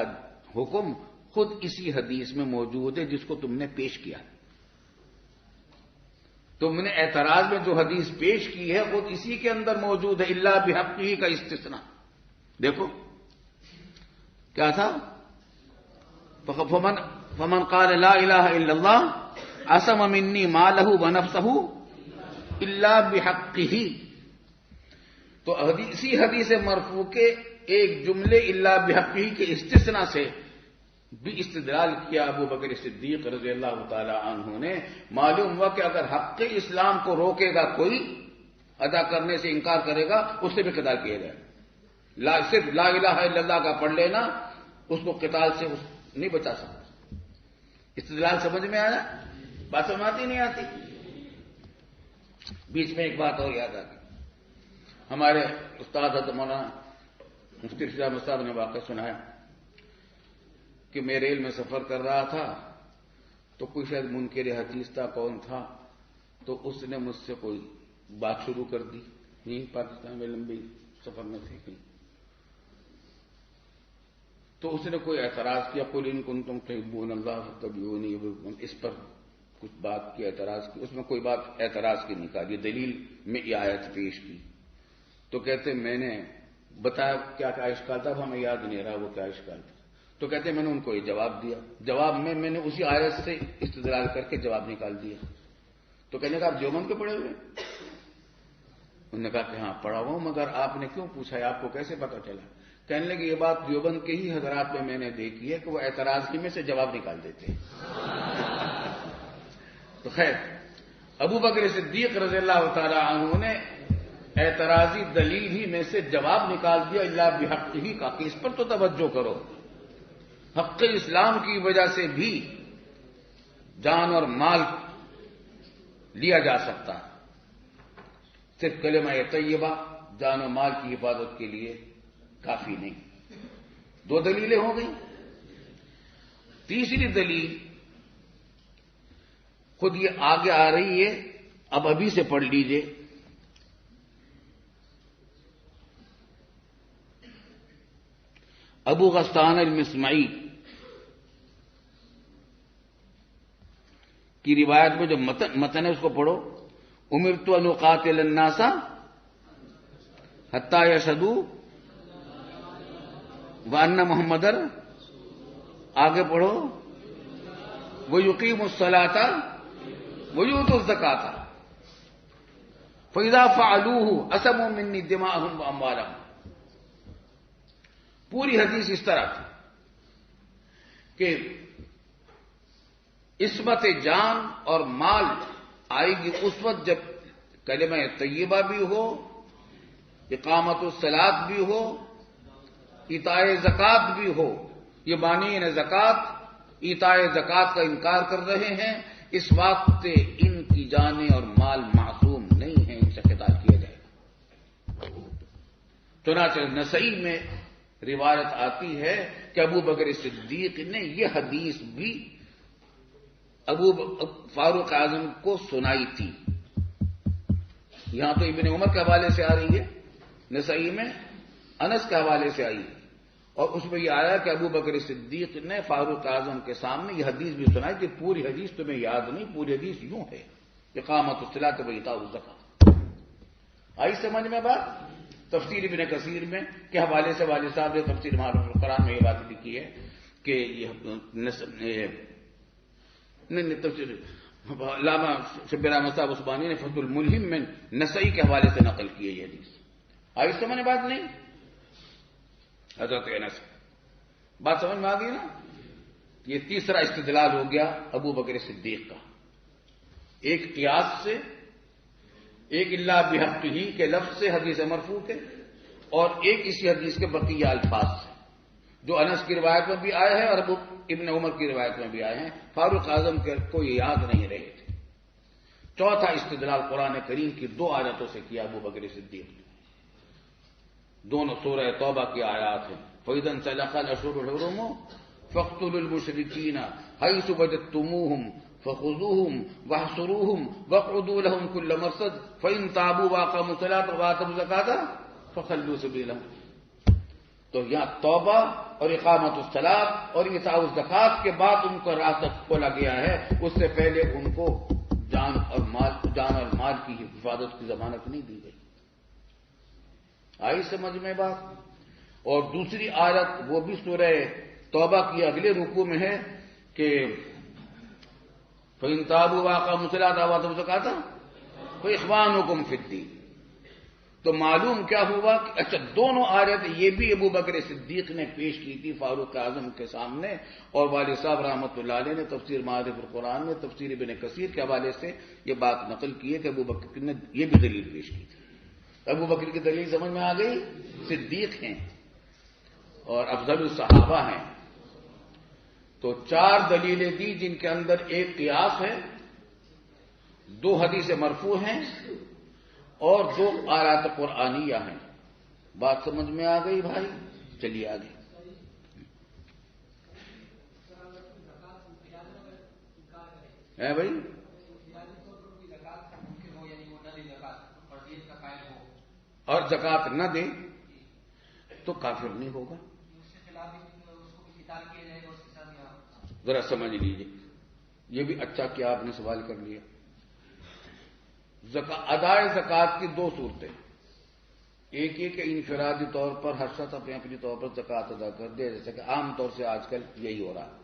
حکم خود اسی حدیث میں موجود ہے جس کو تم نے پیش کیا۔ تم نے اعتراض میں جو حدیث پیش کی ہے خود اسی کے اندر موجود ہے، الا بحقہ کا استثناء۔ دیکھو کیا تھا، فمن قال لا الہ الا اللہ عصم منی مالہ ونفسہ الا بحقہ، تو اسی حدیث مرفوع کے ایک جملے الا بحقہ کے استثناء سے بھی استدلال کیا ابو بکر صدیق رضی اللہ تعالی عنہ نے۔ معلوم ہوا کہ اگر حق اسلام کو روکے گا کوئی، ادا کرنے سے انکار کرے گا، اس سے بھی قتال کیا جائے۔ صرف لا الہ الا اللہ کا پڑھ لینا اس کو قتال سے نہیں بچا سکتا۔ استدلال سمجھ میں آیا؟ بات سمجھ آتی نہیں آتی؟ بیچ میں ایک بات اور یاد آ گئی، ہمارے استاد حضرت مولانا مفتی رشید احمد صاحب نے واقعہ سنایا کہ میں ریل میں سفر کر رہا تھا تو کوئی شاید منکر حدیث تھا، کون تھا، تو اس نے مجھ سے کوئی بات شروع کر دی، یہیں پاکستان میں لمبی سفر میں تھی کہیں، تو اس نے کوئی اعتراض کیا، قل ان کنتم تحبون اللہ فاتبعونی یحببکم، اس پر کچھ بات کی، اعتراض کی، اس میں کوئی بات اعتراض کی نکالی، دلیل میں یہ آیت پیش کی، تو کہتے میں نے بتایا کیا کیا اشکال تھا، ہمیں یاد نہیں رہا وہ کیا اشکال تھا، تو کہتے میں نے ان کو یہ جواب دیا، جواب میں نے اسی آیت سے استدلال کر کے جواب نکال دیا۔ تو کہنے کا آپ دیوبند کے پڑھے ہوئے؟ انہوں نے کہا کہ ہاں پڑھا ہوں، مگر آپ نے کیوں پوچھا ہے، آپ کو کیسے پتا چلا؟ کہنے لگے یہ بات دیوبند کے ہی حضرات میں نے دیکھی ہے کہ وہ اعتراض ہی میں سے جواب نکال دیتے ہیں۔ تو خیر، ابو بکر صدیق رضی اللہ تعالی عنہ نے اعتراضی دلیل ہی میں سے جواب نکال دیا الا بحقہ کا، کہ اس پر تو توجہ کرو، حق اسلام کی وجہ سے بھی جان اور مال لیا جا سکتا ہے، صرف کلمہ طیبہ جان و مال کی حفاظت کے لیے کافی نہیں۔ دو دلیلیں ہو گئیں۔ تیسری دلیل خود یہ آگے آ رہی ہے، اب ابھی سے پڑھ لیجئے۔ ابو غسان المسمعی کی روایت میں جو متن ہے اس کو پڑھو، امرت ان اقاتل الناس حتی یشہدوا وان محمدر، آگے پڑھو، ویقیموا الصلاۃ ویؤتوا الزکاۃ فاذا فعلوه عصموا منی دماءهم واموالهم۔ پوری حدیث اس طرح تھی کہ عصمت جان اور مال آئے گی اس وقت جب کلمہ طیبہ بھی ہو، اقامت الصلاۃ بھی ہو، ایتاء زکوٰۃ بھی ہو۔ یہ مانعین زکوٰۃ، ایتاء زکوٰۃ کا انکار کر رہے ہیں، اس وقت ان کی جانیں اور مال معصوم چنانچہ نسائی میں روایت آتی ہے کہ ابو بکر صدیق نے یہ حدیث بھی فاروق اعظم کو سنائی تھی. یہاں تو ابن عمر کے حوالے سے آ رہی ہے، نسائی میں انس کے حوالے سے آئی ہے، اور اس میں یہ آیا کہ ابو بکر صدیق نے فاروق اعظم کے سامنے یہ حدیث بھی سنائی کہ پوری حدیث تمہیں یاد نہیں، پوری حدیث یوں ہے، اقامت الصلاۃ و ایتاء الزکوٰۃ. آئی سمجھ میں بات؟ تفسیر ابن کثیر میں کے حوالے سے والد صاحب نے تفسیر معروف القرآن میں یہ بات لکھی ہے کہ علامہ شبیر احمد صاحب عثمانی نے فتح الملہم میں نسائی کے حوالے سے نقل کی ہے یہ حدیث. آئی سمجھ میں بات نہیں؟ حضرت انس بات سمجھ میں آ گئی نا؟ یہ تیسرا استدلال ہو گیا ابو بکر صدیق کا، ایک قیاس سے، ایک الا بحق ہی کے لفظ سے حدیث مرفوع کے، اور ایک اسی حدیث کے بقیہ الفاظ سے جو انس کی روایت میں بھی آئے ہیں اور ابو ابن عمر کی روایت میں بھی آئے ہیں. فاروق اعظم کو یہ یاد نہیں رہے تھے. چوتھا استدلال قرآن کریم کی 2 آیتوں سے کیا ابو بکر صدیق نے، دونوں سورہ توبہ کی آیات ہیں. فَإِذَا انْسَلَخَ الْأَشْهُرُ الْحُرُمُ فَاقْتُلُوا الْمُشْرِكِينَ حَيْثُ وَجَدتُّمُوهُمْ فَخُذُوهُمْ وَاحْصُرُوهُمْ وَاقْعُدُوا لَهُمْ كُلَّ مَرْصَدٍ فَإِنْ تَابُوا وَأَقَامُوا الصَّلَاةَ وَآتَوُا الزَّكَاةَ فَخَلُّوا سَبِيلَهُمْ. تو یہاں توبہ اور اقامت الصلاۃ اور ایتاء الزکوٰۃ کے بعد ان کو راستہ کھولا گیا ہے، اس سے پہلے ان کو جان اور مال کی حفاظت کی ضمانت نہیں دی گئی. آئی سمجھ میں بات؟ اور دوسری آیت وہ بھی سورہ توبہ کی اگلے رکوع میں ہے کہ فَإِن تَابُوا وَأَقَامُوا الصَّلَاةَ وَآتَوُا الزَّكَاةَ فَإِخْوَانُكُمْ فِي الدِّينِ. تو معلوم کیا ہوا کہ اچھا دونوں آیت یہ بھی ابو بکر صدیق نے پیش کی تھی فاروق اعظم کے سامنے، اور والد صاحب رحمۃ اللہ علیہ نے تفسیر معارف القرآن میں تفسیر ابن کثیر کے حوالے سے یہ بات نقل کی ہے کہ ابو بکر نے یہ بھی دلیل پیش کی تھی. ابو بکر کی دلیل سمجھ میں آ گئی؟ صدیق ہیں اور افضل الصحابہ ہیں. تو 4 دلیلیں دی جن کے اندر ایک قیاس ہے، 2 حدیث مرفوع ہیں اور 2 آیات قرآنیہ ہیں. بات سمجھ میں آ گئی بھائی؟ چلیے آگے. ہے بھائی؟ اور زکوٰۃ نہ دے تو کافر نہیں ہوگا. ذرا سمجھ لیجیے، یہ بھی اچھا کیا آپ نے سوال کر لیا. ادائے زکوٰۃ کی 2 صورتیں، ایک یہ کہ انفرادی طور پر ہر شخص اپنی طور پر زکوٰۃ ادا کر دے، جیسا کہ عام طور سے آج کل یہی ہو رہا ہے،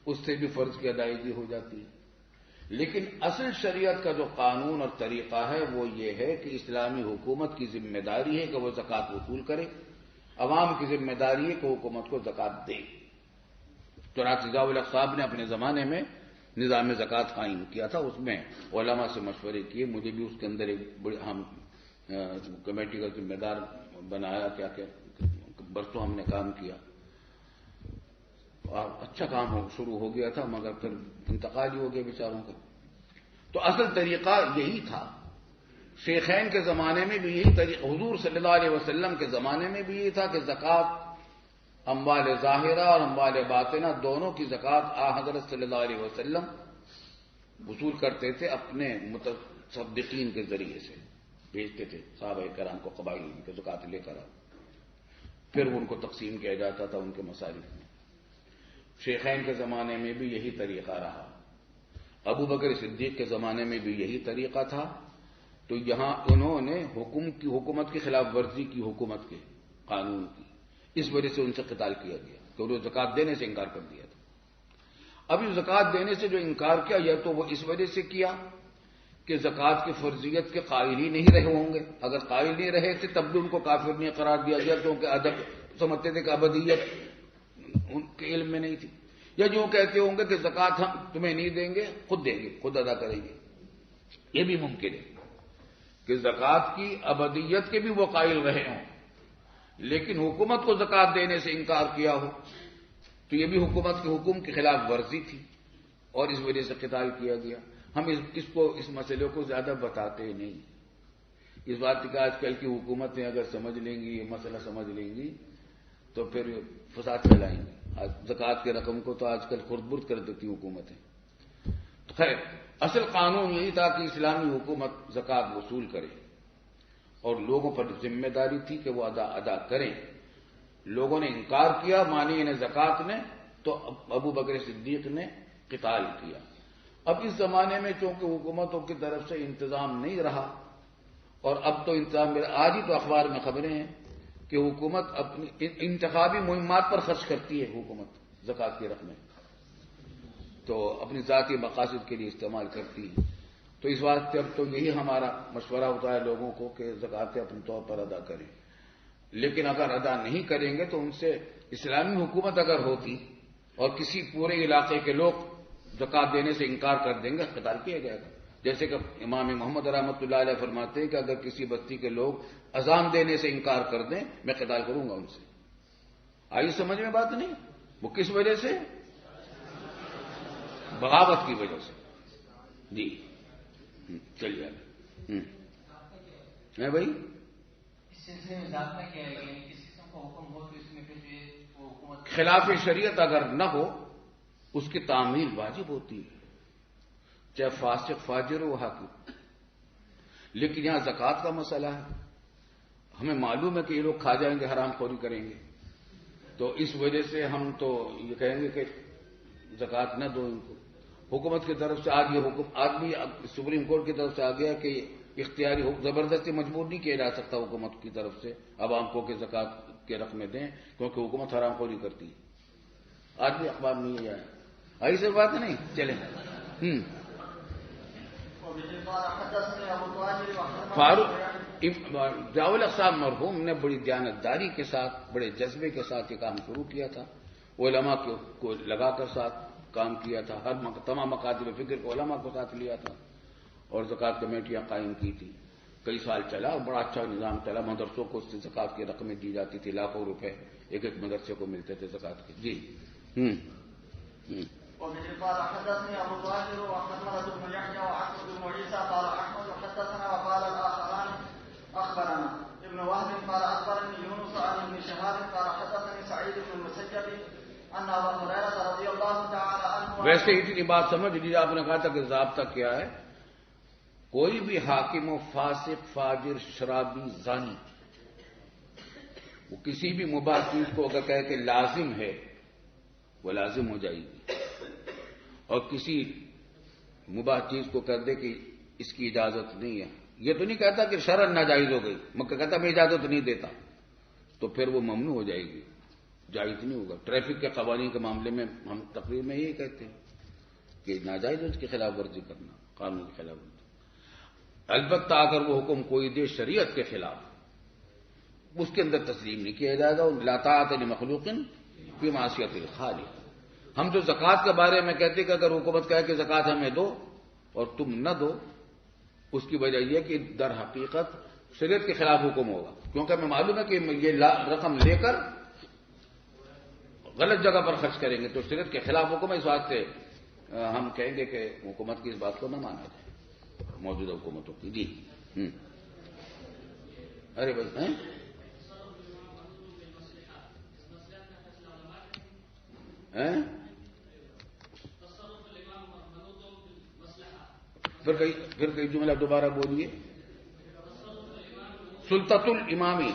اس سے بھی فرض کی ادائیگی ہو جاتی ہے. لیکن اصل شریعت کا جو قانون اور طریقہ ہے وہ یہ ہے کہ اسلامی حکومت کی ذمہ داری ہے کہ وہ زکوٰۃ وصول کرے، عوام کی ذمہ داری ہے کہ حکومت کو زکوٰۃ دے. چنانچہ ضیاء الحق صاحب نے اپنے زمانے میں نظام زکوٰۃ قائم کیا تھا، اس میں علماء سے مشورے کیے، مجھے بھی اس کے اندر ایک بڑے کمیٹی کا ذمہ دار بنایا، کیا برسوں ہم نے کام کیا، اچھا کام شروع ہو گیا تھا مگر پھر انتقال ہی ہو گیا بیچاروں کا. تو اصل طریقہ یہی تھا، شیخین کے زمانے میں بھی یہی طریقہ، حضور صلی اللہ علیہ وسلم کے زمانے میں بھی یہی تھا کہ زکوٰۃ اموال ظاہرہ اور اموال باطنہ دونوں کی زکوٰۃ حضرت صلی اللہ علیہ وسلم وصول کرتے تھے، اپنے متصدقین کے ذریعے سے بھیجتے تھے صحابہ کرام کو، قبائل کے زکوٰۃ لے کر آؤ، پھر ان کو تقسیم کیا جاتا تھا ان کے مصارف میں. شیخین کے زمانے میں بھی یہی طریقہ رہا، ابو بکر صدیق کے زمانے میں بھی یہی طریقہ تھا. تو یہاں انہوں نے حکومت کی خلاف ورزی کی، حکومت کے قانون کی، اس وجہ سے ان سے قتال کیا گیا کہ انہوں نے زکوٰۃ دینے سے انکار کر دیا تھا. ابھی زکوٰۃ دینے سے جو انکار کیا یا تو وہ اس وجہ سے کیا کہ زکوٰۃ کی فرضیت کے قائل ہی نہیں رہے ہوں گے، اگر قائل نہیں رہے تھے تب بھی ان کو کافر نہیں قرار دیا گیا کیونکہ ادب سمجھتے تھے کہ ابدیت ان کے علم میں نہیں تھی. یا جو کہتے ہوں گے کہ زکوٰۃ ہم تمہیں نہیں دیں گے، خود دیں گے، خود ادا کریں گے. یہ بھی ممکن ہے کہ زکوٰۃ کی ابدیت کے بھی وہ قائل رہے ہوں لیکن حکومت کو زکوٰۃ دینے سے انکار کیا ہو، تو یہ بھی حکومت کے حکم کی خلاف ورزی تھی اور اس وجہ سے قتال کیا گیا. ہم اس مسئلے کو زیادہ بتاتے نہیں، اس بات کہ آج کل کی حکومتیں اگر سمجھ لیں گی، یہ مسئلہ سمجھ لیں گی تو پھر فساد پھیلائیں گے. زکوٰۃ کی رقم کو تو آج کل خرد برد کر دیتی حکومتیں. تو خیر اصل قانون یہی تھا کہ اسلامی حکومت زکوٰۃ وصول کرے اور لوگوں پر ذمہ داری تھی کہ وہ ادا کریں. لوگوں نے انکار کیا مانی نے زکوٰۃ نے، تو ابو بکر صدیق نے قتال کیا. اب اس زمانے میں چونکہ حکومتوں کی طرف سے انتظام نہیں رہا، اور اب تو انتظام آج ہی تو اخبار میں خبریں ہیں کہ حکومت اپنی انتخابی مہمات پر خرچ کرتی ہے، حکومت زکوٰۃ کی رقمیں تو اپنی ذاتی مقاصد کے لیے استعمال کرتی ہے. تو اس واسطے اب تو یہی ہمارا مشورہ ہوتا ہے لوگوں کو کہ زکوٰۃ اپنے طور پر ادا کریں. لیکن اگر ادا نہیں کریں گے تو ان سے اسلامی حکومت اگر ہوتی اور کسی پورے علاقے کے لوگ زکوٰۃ دینے سے انکار کر دیں گے، قتال کیا جائے گا. جیسے کہ امام محمد رحمۃ اللہ علیہ فرماتے ہیں کہ اگر کسی بستی کے لوگ اذان دینے سے انکار کر دیں میں قتال کروں گا ان سے. آئی سمجھ میں بات نہیں؟ وہ کس وجہ سے؟ بغاوت کی وجہ سے. جی چلیے ہے بھائی. اس سلسلے میں ضابطہ کیا ہے کہ کس قسم کا حکم ہو تو اس میں پھر وہ حکومت خلاف شریعت اگر نہ ہو اس کی تعمیل واجب ہوتی ہے، چاہے فاسق فاجر ہو حاکم. لیکن یہاں زکوٰۃ کا مسئلہ ہے، ہمیں معلوم ہے کہ یہ لوگ کھا جائیں گے، حرام خوری کریں گے، تو اس وجہ سے ہم تو یہ کہیں گے کہ زکوٰۃ نہ دو ان کو. حکومت کی طرف سے آج یہ حکم آدمی سپریم کورٹ کی طرف سے آ گیا کہ اختیاری زبردستی مجبور نہیں کیا جا سکتا حکومت کی طرف سے عوام کو کہ زکوٰۃ کے رقمیں دیں، کیونکہ حکومت حرام خوری کرتی ہے. آج بھی اخبار میں یہ آیا. ایسی بات نہیں. چلیں فاروق ضیاء الحق صاحب مرحوم نے بڑی دیانتداری کے ساتھ، بڑے جذبے کے ساتھ یہ کام شروع کیا تھا. علماء کو لگا کر ساتھ کام کیا تھا، تمام مکاتب فکر کو علماء کو ساتھ لیا تھا اور زکوٰۃ کمیٹیاں قائم کی تھی. کئی سال چلا اور بڑا اچھا نظام چلا. مدرسوں کو اس سے زکوٰۃ کی رقمیں دی جاتی تھی، لاکھوں روپے ایک ایک مدرسے کو ملتے تھے زکوٰۃ کے. جی قال حدثني ابو طاهر وحرمله بن يحيى واحمد بن عيسى قال احمد حدثنا وقال الاخران اخبرنا ابن وهب قال اخبرني يونس عن ابن شهاب قال حدثني سعيد بن المسيب ان ابا هريره رضي الله تعالى عنه. ویسے اتنی بات سمجھ لیجیے، آپ نے کہا تھا کہ ضابطہ کیا ہے. کوئی بھی حاکم و فاسق فاجر شرابی زانی وہ کسی بھی مباح چیز کو اگر کہے کہ لازم ہے وہ لازم ہو جائے گی، اور کسی مباح چیز کو کر دے کہ اس کی اجازت نہیں ہے، یہ تو نہیں کہتا کہ شرعاً ناجائز ہو گئی، مگر کہتا میں اجازت نہیں دیتا، تو پھر وہ ممنوع ہو جائے گی، جائز نہیں ہوگا. ٹریفک کے قوانین کے معاملے میں ہم تقریر میں یہی کہتے ہیں کہ ناجائز اس کی خلاف ورزی کرنا، قانون کی خلاف ورزی. البتہ اگر وہ حکم کوئی دے شریعت کے خلاف، اس کے اندر تسلیم نہیں کیا جائے گا. لا طاعۃ لمخلوق فی معصیۃ الخالق. ہم جو زکوٰۃ کے بارے میں کہتے کہ اگر حکومت کہے کہ زکوٰۃ ہمیں دو اور تم نہ دو، اس کی وجہ یہ کہ در حقیقت شریعت کے خلاف حکم ہوگا، کیونکہ ہمیں معلوم ہے کہ یہ رقم لے کر غلط جگہ پر خرچ کریں گے تو شریعت کے خلاف حکم ہے. اس بات سے ہم کہیں گے کہ حکومت کی اس بات کو نہ مانا جائے، موجودہ حکومتوں کی. جی ارے بھائی ہیں پھر کئی جملہ دوبارہ بولیے. سلطۃ الامامی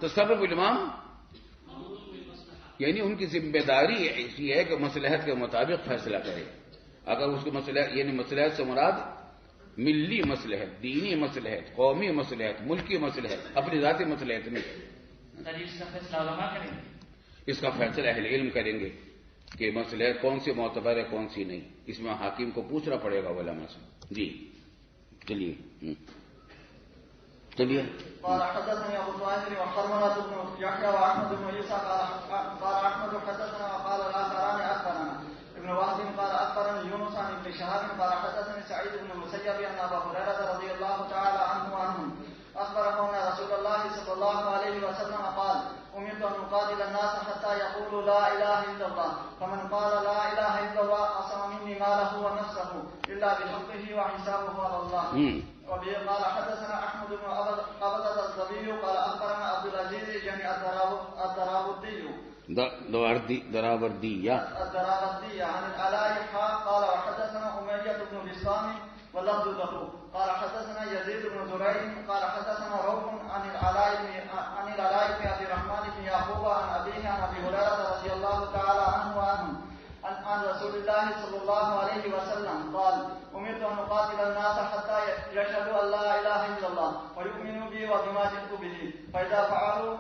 تصرف الامام یعنی ان کی ذمہ داری ایسی ہے کہ مصلحت کے مطابق فیصلہ کرے. اگر اس کی مصلحت یعنی مصلحت سے مراد ملی مصلحت، دینی مصلحت، قومی مصلحت، ملکی مصلحت، اپنی ذاتی مصلحت نہیں. اس کا فیصلہ اہل علم کریں گے کہ مصلحت کون سی معتبر ہے کون سی نہیں. اس میں حاکم کو پوچھنا پڑے گا علماء سے. جی چلیے چلیے. قال حدثني ابو طاهر وحرمله بن يحيى واحمد بن عيسى قال احمد حدثنا وقال الاخران اخبرنا ابن وهب قال اخبرني يونس عن ابن شهاب قال حدثني سعيد بن المسيب ان ابا هريره رضي الله تعالى عنه اخبره ان رسول الله صلى الله عليه وسلم قال امرت أمرت أن أقاتل الناس حتى يقولوا لا إله إلا الله فمن قال لا إله إلا الله عصم مني ماله ونفسه إلا بحقه وحسابه على الله. وبه قال حدثنا أحمد بن عبدة الزبي قال أخبرنا عبد العزيز يعني دراوردی عن العلاء قال وحدثنا أمية بن بسام واللفظ له قال حدثنا يزيد بن زريع قال حدثنا روح عن العلاء بن أبي الرحمن بن يعقوب عن أبيه عن أبي هريرة رضي الله تعالى عنه وعنهم عن رسول الله صلى الله عليه وسلم قال أمرت أن أقاتل الناس حتى يشهدوا أن لا إله إلا الله ويؤمنوا بي وبما جئت به فإذا فعلوا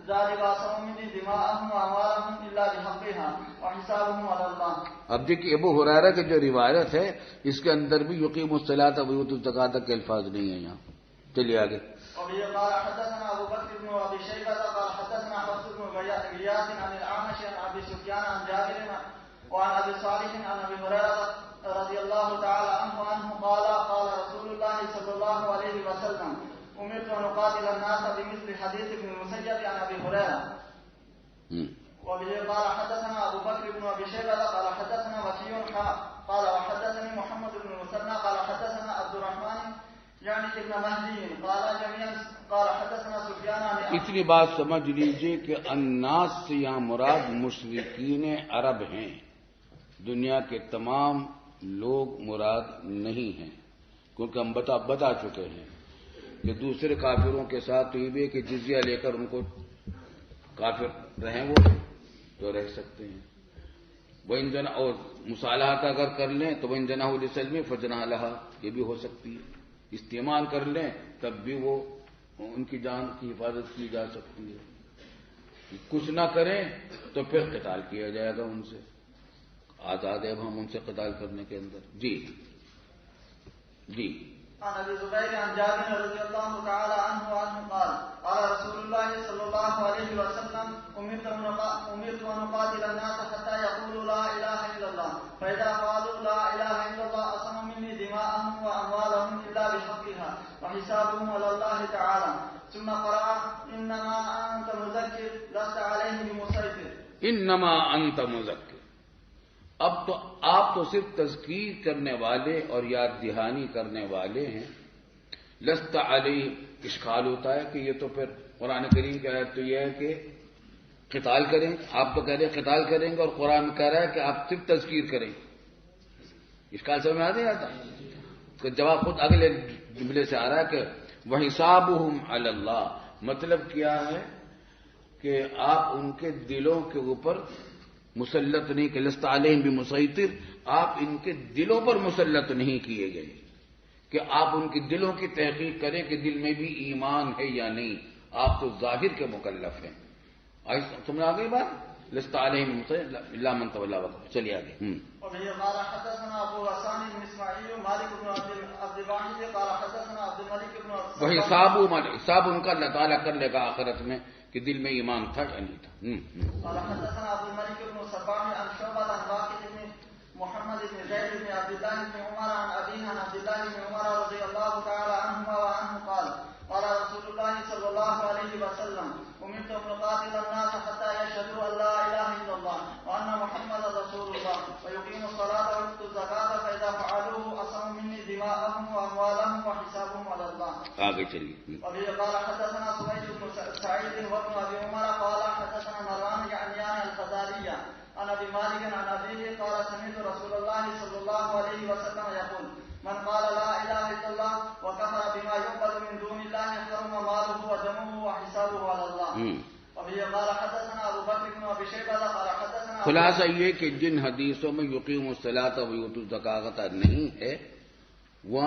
ذلك عصموا مني دماءهم وأموالهم إلا بحقها وحسابهم على الله. اب دیکھیے ابو ہریرہ کی جو روایت ہے اس کے اندر بھی یقیم الصلاۃ و یؤتوا الزکاۃ کے الفاظ نہیں ہیں یہاں. چلیے آگے. وبه قال حدثنا أبو بكر بن أبي شيبة قال حدثنا حفص بن غياث عن الأعمش عن أبي سفيان عن جابر وعن أبي صالح عن أبي هريرة رضي الله تعالى عنه قال قال رسول الله صلى الله عليه وسلم أمرت أن أقاتل الناس بمثل حديث ابن المسيب عن أبي هريرة. وبه قال حدثنا أبو بكر بن أبي شيبة قال حدثنا وكيع قال وحدثني محمد بن المثنى قال حدثنا عبد الرحمن يعني ابن مهدي قال جميعا قال حدثنا سفيان عن اتنی بات سمجھ لیجئے کہ الناس سے یہاں مراد مشرکین عرب ہیں، دنیا کے تمام لوگ مراد نہیں ہیں، کیونکہ ہم بتا چکے ہیں کہ دوسرے کافروں کے ساتھ تو یہ بھی کہ جزیہ لے کر ان کو کافر رہیں وہ تو رہ سکتے ہیں. وَإِن جَنَحَ اور مصالحت اگر کر لیں تو وَإِن جَنَحُوا لِلسَّلْمِ فَاجْنَحْ لَهَا یہ بھی ہو سکتی ہے. استعمال کر لیں تب بھی وہ ان کی جان کی حفاظت کی جا سکتی ہے. کچھ نہ کریں تو پھر قتال کیا جائے گا ان سے. آزاد ہے اب ہم ان سے قتال کرنے کے اندر. جی عن ابي زبير عن جابر رضي الله تعالى عنه قال قال رسول الله صلى الله عليه وسلم امرت ان اقاتل الناس حتى يقولوا لا اله الا الله فاذا قالوا لا اله الا الله عصموا مني دماءهم واموالهم الا بحقها وحسابهم على الله تعالى. ثم قرأ انما انت مذكر لست عليهم بمسيطر. انما انت مذکر. اب تو آپ تو صرف تذکیر کرنے والے اور یاد دہانی کرنے والے ہیں. لست علیہ اشکال ہوتا ہے کہ یہ تو پھر قرآن کریم کی آیت تو یہ ہے کہ قتال کریں. آپ تو کہہ رہے ہیں قتال کریں گے اور قرآن کہہ رہا ہے کہ آپ صرف تذکیر کریں. اشکال سمجھ میں آ نہیں آتا؟ تو جواب خود اگلے جملے سے آ رہا ہے کہ وَحِسَابُهُمْ عَلَى اللَّهِ. مطلب کیا ہے کہ آپ ان کے دلوں کے اوپر مسلط نہیں کہ لست علیہم بمسیطر، آپ ان کے دلوں پر مسلط نہیں کیے گئے کہ آپ ان کے دلوں کی تحقیق کریں کہ دل میں بھی ایمان ہے یا نہیں. آپ تو ظاہر کے مکلف ہیں. سمجھ آ گئی بات؟ لست علیہم الا من تولی وکفر. چلیے آگے. وبه قال حدثنا ابو حسان بن اسماعیل مالک بن عبد الواحد قال حدثنا عبد الملك بن وہی حساب ان کا اللہ تعالیٰ کر لے گا آخرت میں کہ دل میں ایمان تھا یا نہیں تھا. قال حدثنا عبد الملك بن صباح عن شعبة عن واقد بن محمد بن زيد بن عبد الله بن عمر عن أبيه عن عبد الله بن عمر رضي الله تعالى عنهما وعنه قال قال رسول الله صلى الله عليه وسلم أمرت أن أقاتل الناس حتى يشهدوا أن لا إله إلا الله وأن محمدا رسول الله ويقيموا الصلاة ويؤتوا الزكاة فإذا فعلوه عصموا مني دماءهم وأموالهم وحسابهم على الله. آگے چلیے. وبه قال حدثنا سويد بن سعيد وابن أبي عمر قال حدثنا مروان يعني الفزارية عن أبي مالك عن أبيه قال سمعت رسول الله صلى الله عليه وسلم يقول من قال لا إله إلا الله وكفر بما يعبد من دون الله حرم ماله ودمه وحسابه على الله. وبه قال حدثنا أبو بكر بن أبي شيبة قال حدثنا. خلاصہ یہ کہ جن حدیثوں میں یقیم الصلاۃ و یؤتوا الزکاۃ نہیں ہے وہ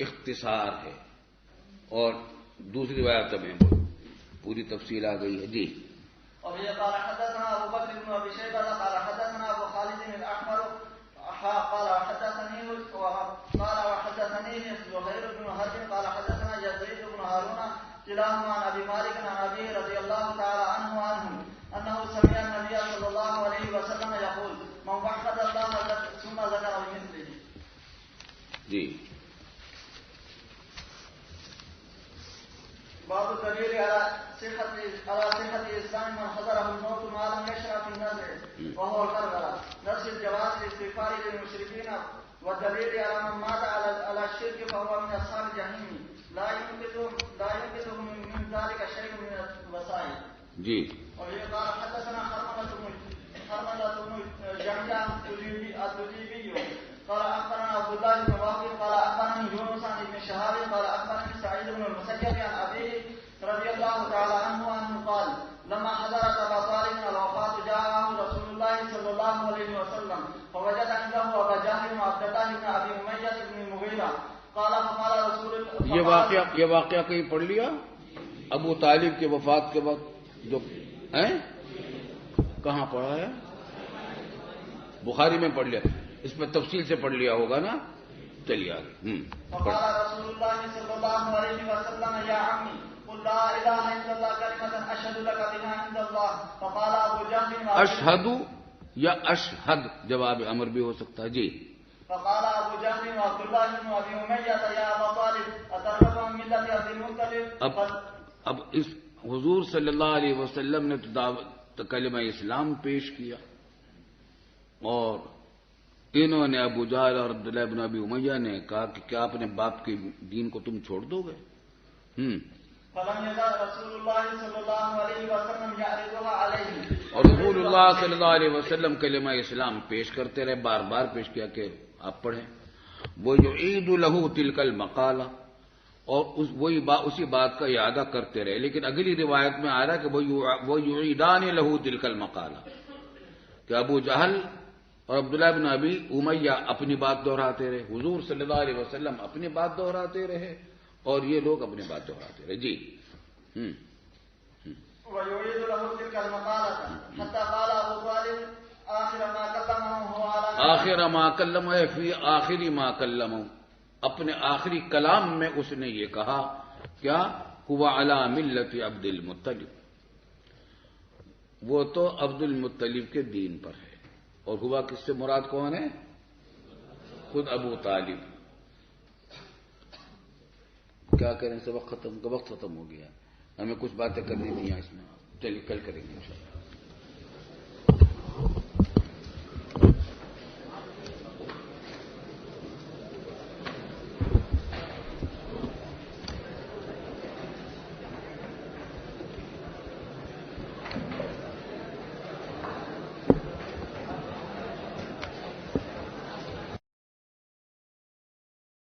اختصار ہے اور دوسری روایت میں پوری تفصیل آ گئی ہے. جی. وبه قال حدثنا ابو بكر بن ابي شيبه قال حدثنا ابو خالد الاحمر قال حدثني زهير بن حرب قال حدثنا يزيد بن هارون كلاهما عن ابي مالك عن ابيه رضي الله تعالى عنه انه سمع النبي صلى الله عليه وسلم يقول من وحد الله ثم ذكر بمثله. جی. باب الدليل على صحة إسلام من حضره الموت ما لم يشرع في النزع وهو الغرغرة. نفس الجواز الاستغفار للمشركين والدليل على من مات على الشرك فهو من أصحاب الجحيم لا ينقذه من ذلك شيء من الوسائل. جی. وفي قال حدثنا حرملة بن جميع الدجيبي قال أخبرنا عبد الله بن واقد قال أخبرني يونس عن ابن شهاب قال أخبرني سعيد بن المسيب عن أبيه رضي الله تعالى عنه قال لما حضرت أبا طالب الوفاة جاءه رسول الله صلى الله عليه وسلم فوجد عنده أبا جهل وعبد الله بن أبي أمية بن المغيرة قال فقال رسول الله یہ واقعہ کہیں پڑھ لیا ابو طالب کے وفات کے وقت جو کہاں پڑھا ہے؟ بخاری میں پڑھ لیا. اس میں تفصیل سے پڑھ لیا ہوگا نا. چلیے آگے. فقال رسول الله صلى الله عليه وسلم يا عمي قل لا اله الا الله كلمة اشهد لك بها عند الله. فقال ابو جهل اشهد یا اشهد جواب امر بھی ہو سکتا ہے. جی. فقال ابو جهل وعبد الله بن ابي امية يا ابا طالب اترغب عن ملة عبد المطلب. اب اس حضور صلی اللہ علیہ وسلم نے تو کلمہ اسلام پیش کیا اور انہوں نے ابو جہل اور عبداللہ بن ابی امیہ نے کہا کہ کیا اپنے باپ کے دین کو تم چھوڑ دو گے؟ فلم يزل رسول الله صلى الله عليه وسلم يعرضها عليه. اور رسول اللہ صلی اللہ علیہ وسلم کلمہ اسلام پیش کرتے رہے، بار بار پیش کیا کہ آپ پڑھیں. وہ یعید لہ تلک المقالہ، اور اسی بات کا اعادہ کرتے رہے. لیکن اگلی روایت میں آ رہا ہے کہ وہ یعیدان لہ تلک المقالہ، کہ ابو جہل اور عبداللہ بن ابی امیہ اپنی بات دہراتے رہے، حضور صلی اللہ علیہ وسلم اپنی بات دہراتے رہے اور یہ لوگ اپنی بات دہراتے رہے. جی. ويريد له تلك المقالة حتى قال أبو طالب آخر ما كلمه هو على آخر ما کلمہ فی آخری ما کلمہ، اپنے آخری کلام میں اس نے یہ کہا کیا؟ ہوا علی ملت عبد المطلب، وہ تو عبد المطلب کے دین پر ہے. اور ہوا کس سے مراد کون ہے؟ خود ابو طالب. کیا کریں، وقت ختم ہو گیا. ہمیں کچھ باتیں کرنی تھیں اس میں. چلیے کل کریں گے انشاءاللہ.